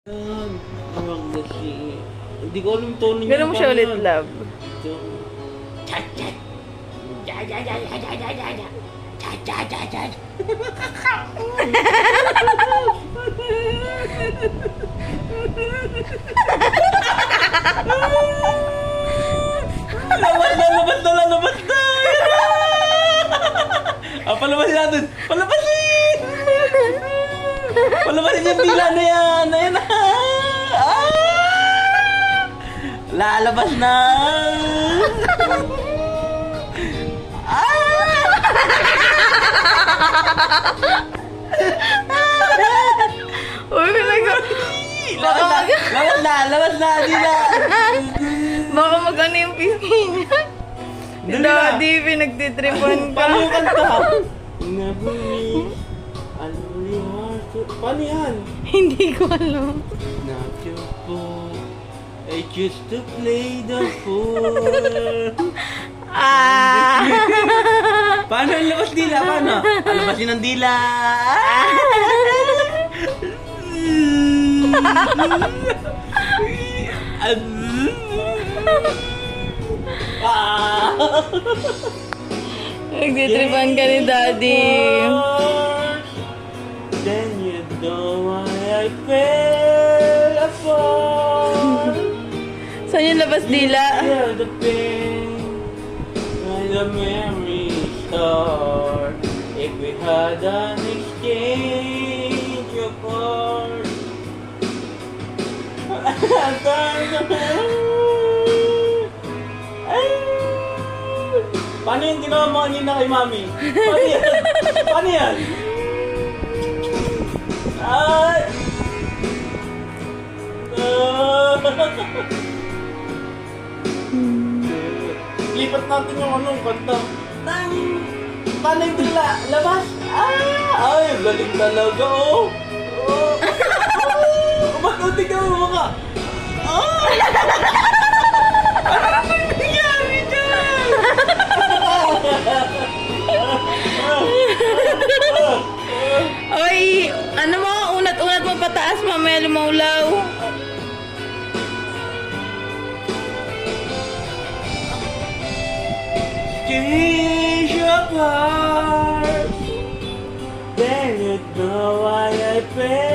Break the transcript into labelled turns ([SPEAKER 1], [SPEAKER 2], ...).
[SPEAKER 1] Hindi ko alam tono niya.
[SPEAKER 2] Gano'n mo siya ulit, love.
[SPEAKER 1] Chat, chat. Ja, ja, ja, ja, ja, ja, ja, ja. Chat, chat, chat, chat. Lalabas na! Palabasin natin! Palabasin! Palabasin yung dila na yan! Ayan na! Lalabas na!
[SPEAKER 2] Uy,
[SPEAKER 1] Labas na! Dila!
[SPEAKER 2] baka mag-ano yung pisngi niya. Daddy, pinagtitripan ka.
[SPEAKER 1] Paano yung kanta? Never miss. Paano yan?
[SPEAKER 2] Hindi ko alam.
[SPEAKER 1] Not your fault. I choose to play the fool. Paano ang labas dila? Paano? Alabasin ang dila.
[SPEAKER 2] Nagtitripan ka ni Daddy.
[SPEAKER 1] Then you know why I fell apart.
[SPEAKER 2] Saan yung labas dila?
[SPEAKER 1] Feel the pain when the memories start. If we had an exchange of hearts. Paano yung ginawa mo kanina kay Mami? Paano yan? Paano yan? Ay! Lipat natin yung anong kanta. Paano yung dila? Labas? Ay, galing talaga, oh! Ba't unti ka mo ka? Ano na ba yung nangyari dyan?
[SPEAKER 2] Oy, ano mo? Unat-unat mo pataas, mamaya lumaulaw.
[SPEAKER 1] Change of heart. Then you know why I fell